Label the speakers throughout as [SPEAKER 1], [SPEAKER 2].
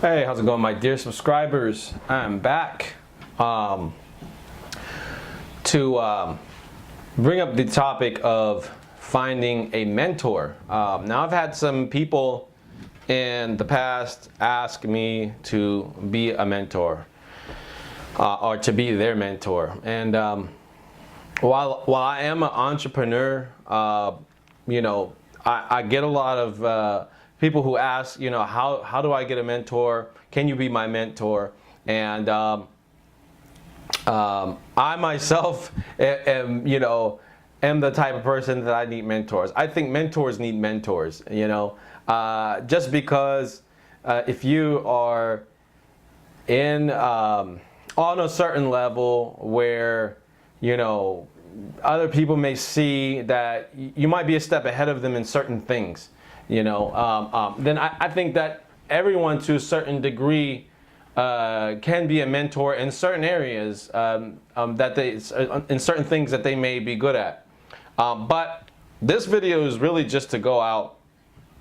[SPEAKER 1] Hey, how's it going, my dear subscribers? I'm back to bring up the topic of finding a mentor. Now, I've had some people in the past ask me to be a mentor or to be their mentor. And while I am an entrepreneur, I get a lot of people who ask, how do I get a mentor? Can you be my mentor? And I myself am the type of person that I need mentors. I think mentors need mentors, just because if you are in on a certain level where, other people may see that you might be a step ahead of them in certain things, then I think that everyone to a certain degree can be a mentor in certain areas in certain things that they may be good at. But this video is really just to go out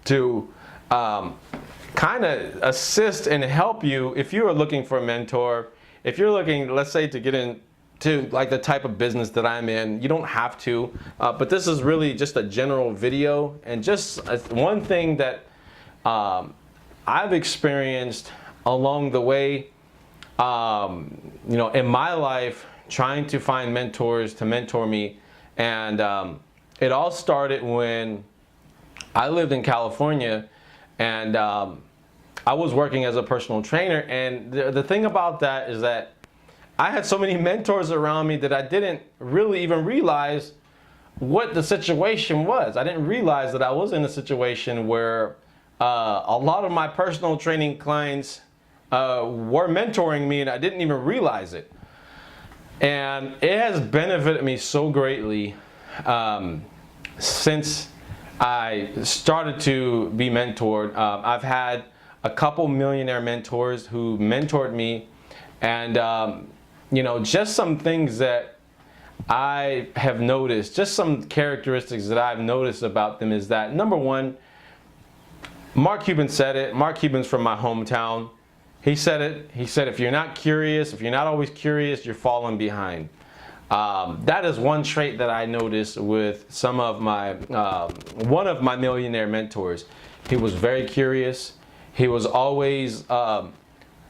[SPEAKER 1] to kind of assist and help you if you are looking for a mentor. If you're looking, let's say, to get into like the type of business that I'm in, you don't have to, but this is really just a general video and just one thing that I've experienced along the way, in my life, trying to find mentors to mentor me. And it all started when I lived in California, and I was working as a personal trainer. And the thing about that is that I had so many mentors around me that I didn't really even realize what the situation was. I didn't realize that I was in a situation where a lot of my personal training clients were mentoring me, and I didn't even realize it. And it has benefited me so greatly since I started to be mentored. I've had a couple millionaire mentors who mentored me, and just some things that I have noticed, just some characteristics that I've noticed about them is that, number one, Mark Cuban said it. Mark Cuban's from my hometown. He said it. He said, if you're not curious, if you're not always curious, you're falling behind. That is one trait that I noticed with some of my, one of my millionaire mentors. He was very curious. He was always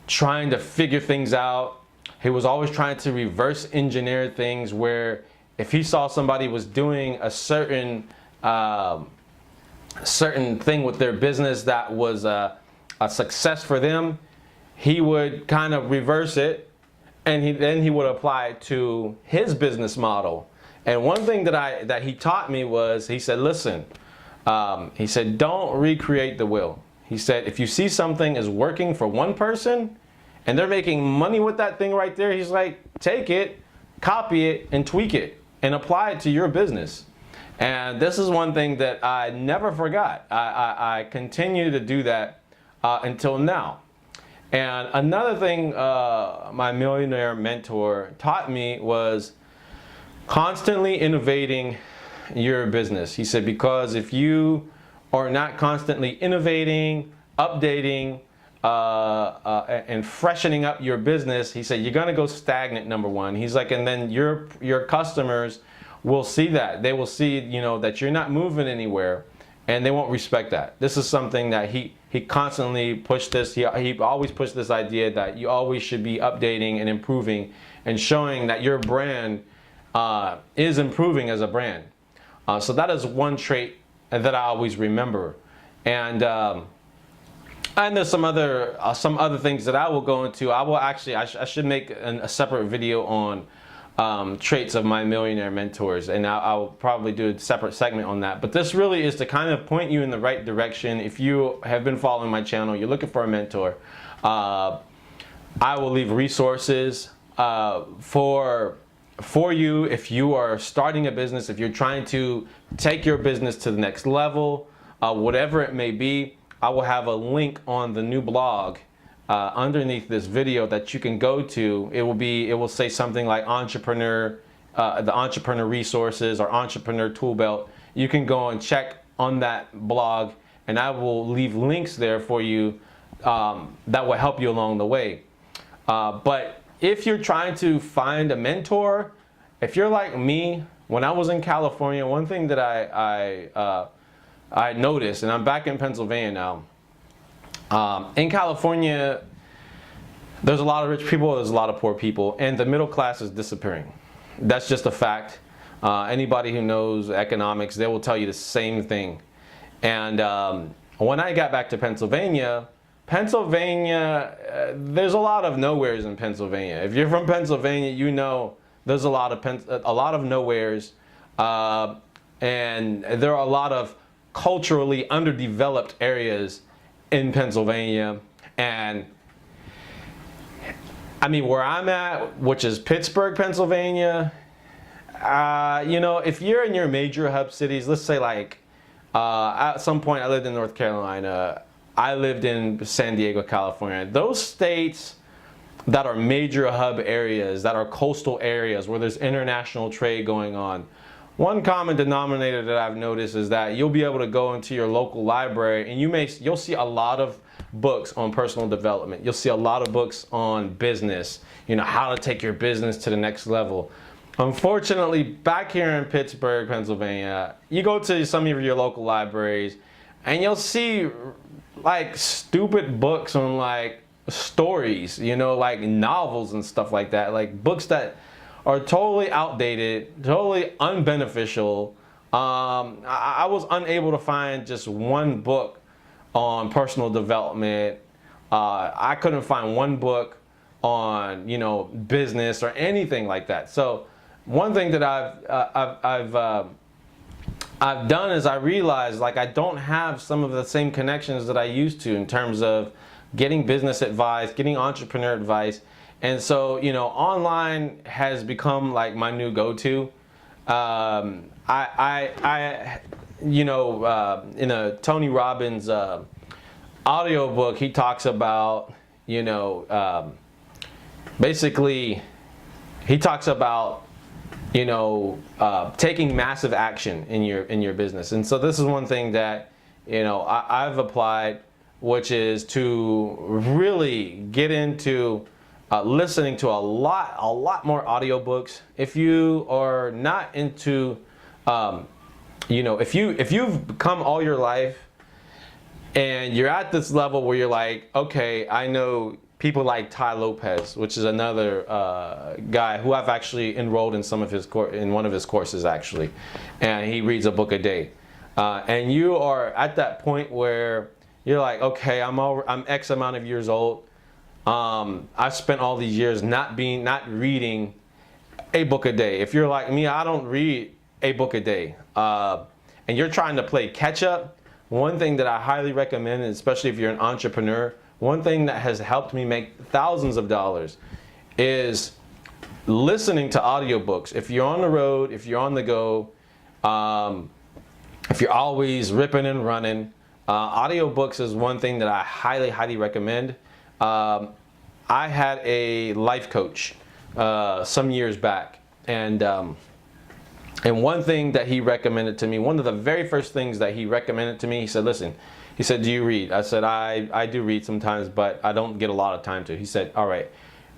[SPEAKER 1] trying to figure things out. He was always trying to reverse engineer things, where if he saw somebody was doing a certain thing with their business that was a success for them, he would kind of reverse it, and then he would apply it to his business model. And one thing that he taught me was, he said, listen, he said, don't recreate the wheel. He said, if you see something is working for one person and they're making money with that thing right there, he's like, take it, copy it, and tweak it and apply it to your business. And this is one thing that I never forgot. I continue to do that until now. And another thing my millionaire mentor taught me was constantly innovating your business. He said, because if you are not constantly innovating, updating, and freshening up your business, he said, you're gonna go stagnant, number one. He's like, and then your customers will see that. They will see, that you're not moving anywhere, and they won't respect that. This is something that he constantly pushed this. He always pushed this idea that you always should be updating and improving and showing that your brand is improving as a brand. So that is one trait that I always remember. And there's some other things that I will go into. I should make a separate video on traits of my millionaire mentors, and I'll probably do a separate segment on that. But this really is to kind of point you in the right direction. If you have been following my channel, you're looking for a mentor, I will leave resources for you if you are starting a business, if you're trying to take your business to the next level, whatever it may be. I will have a link on the new blog underneath this video that you can go to. It will say something like the entrepreneur resources or entrepreneur tool belt. You can go and check on that blog, and I will leave links there for you that will help you along the way. But if you're trying to find a mentor, if you're like me, when I was in California, one thing that I noticed, and I'm back in Pennsylvania now, in California, there's a lot of rich people, there's a lot of poor people, and the middle class is disappearing. That's just a fact. Anybody who knows economics, they will tell you the same thing. And when I got back to Pennsylvania, there's a lot of nowheres in Pennsylvania. If you're from Pennsylvania, you know there's a lot of nowheres, and there are a lot of culturally underdeveloped areas in Pennsylvania. And I mean, where I'm at, which is Pittsburgh, Pennsylvania, you know, if you're in your major hub cities, let's say like at some point I lived in North Carolina, I lived in San Diego, California. Those states that are major hub areas, that are coastal areas where there's international trade going on, one common denominator that I've noticed is that you'll be able to go into your local library and you'll see a lot of books on personal development. You'll see a lot of books on business, you know, how to take your business to the next level. Unfortunately, back here in Pittsburgh, Pennsylvania, you go to some of your local libraries and you'll see like stupid books on like stories, you know, like novels and stuff like that, like books that are totally outdated, totally unbeneficial. I was unable to find just one book on personal development. I couldn't find one book on, you know, business or anything like that. So one thing that I've done is I realized like I don't have some of the same connections that I used to in terms of getting business advice, getting entrepreneur advice. And so, you know, online has become like my new go-to. You know, in a Tony Robbins audio book, he talks about, you know, basically he talks about, you know, taking massive action in your business. And so this is one thing that, you know, I've applied, which is to really get into listening to a lot more audiobooks. If you are not into, you know, if you've come all your life and you're at this level where you're like, okay, I know people like Tai Lopez, which is another guy who I've actually enrolled in one of his courses actually, and he reads a book a day. And you are at that point where you're like, okay, I'm X amount of years old. I've spent all these years not reading a book a day. If you're like me, I don't read a book a day, and you're trying to play catch up. One thing that I highly recommend, especially if you're an entrepreneur, one thing that has helped me make thousands of dollars is listening to audiobooks. If you're on the road, if you're on the go, if you're always ripping and running, audiobooks is one thing that I highly recommend. I had a life coach some years back, and one thing that he recommended to me, one of the very first things that he recommended to me, he said, listen, he said, do you read? I said, I do read sometimes, but I don't get a lot of time to. He said, all right,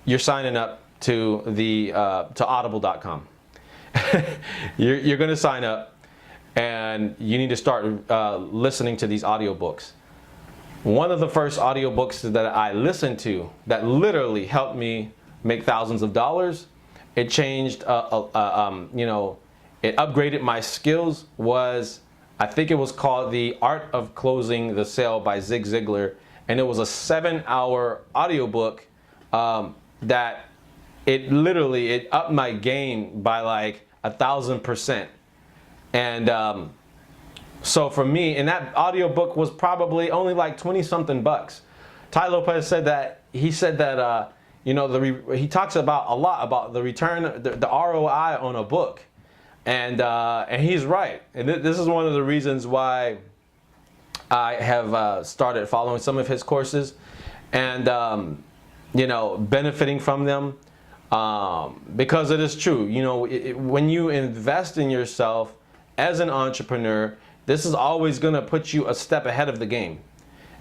[SPEAKER 1] you're signing up to to audible.com. You're going to sign up, and you need to start listening to these audiobooks. One of the first audiobooks that I listened to that literally helped me make thousands of dollars, it changed, you know, it upgraded my skills, was, I think it was called The Art of Closing the Sale by Zig Ziglar. And it was a 7-hour audiobook that it upped my game by like 1,000%. And so for me, and that audiobook was probably only like 20 something bucks. Tai Lopez said that, he said that, you know, he talks about a lot about the return, the ROI on a book. And he's right. And this is one of the reasons why I have started following some of his courses and, you know, benefiting from them. Because it is true, you know, when you invest in yourself as an entrepreneur, this is always going to put you a step ahead of the game.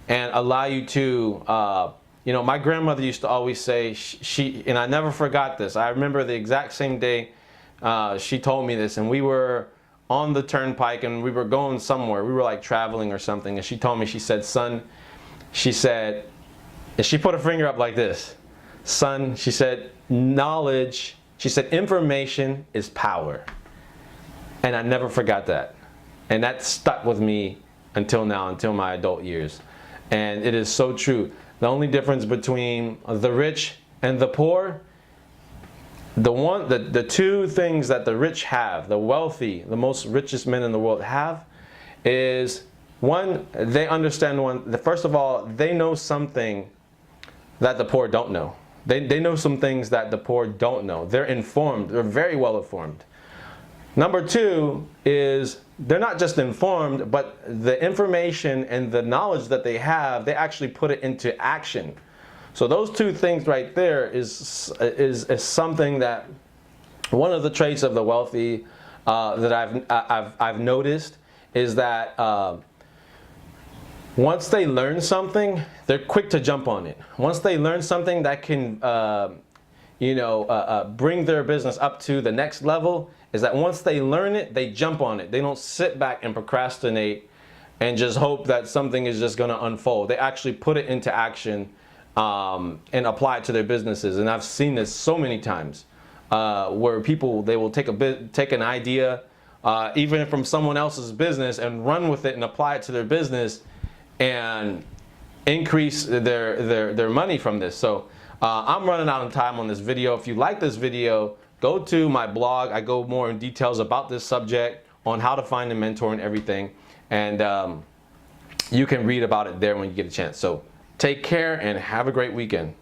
[SPEAKER 1] and allow you to, my grandmother used to always say, and I never forgot this. I remember the exact same day she told me this, and we were on the turnpike and we were going somewhere. We were like traveling or something, and she told me, she said, son, she said, and she put her finger up like this, son, she said, knowledge, she said, information is power. And I never forgot that. And that stuck with me until now, until my adult years. And it is so true. The only difference between the rich and the poor, the two things that the rich have, the wealthy, the most richest men in the world have, is one, they understand first of all, they know something that the poor don't know. They know some things that the poor don't know. They're informed. They're very well informed. Number two is they're not just informed, but the information and the knowledge that they have, they actually put it into action. So those two things right there is something that one of the traits of the wealthy that I've noticed is that once they learn something, they're quick to jump on it. Once they learn something that can bring their business up to the next level, is that once they learn it, they jump on it. They don't sit back and procrastinate and just hope that something is just going to unfold. They actually put it into action and apply it to their businesses. And I've seen this so many times where people, they will take an idea, even from someone else's business, and run with it and apply it to their business and increase their money from this. So I'm running out of time on this video. If you like this video, go to my blog. I go more in details about this subject, on how to find a mentor and everything. And you can read about it there when you get a chance. So take care and have a great weekend.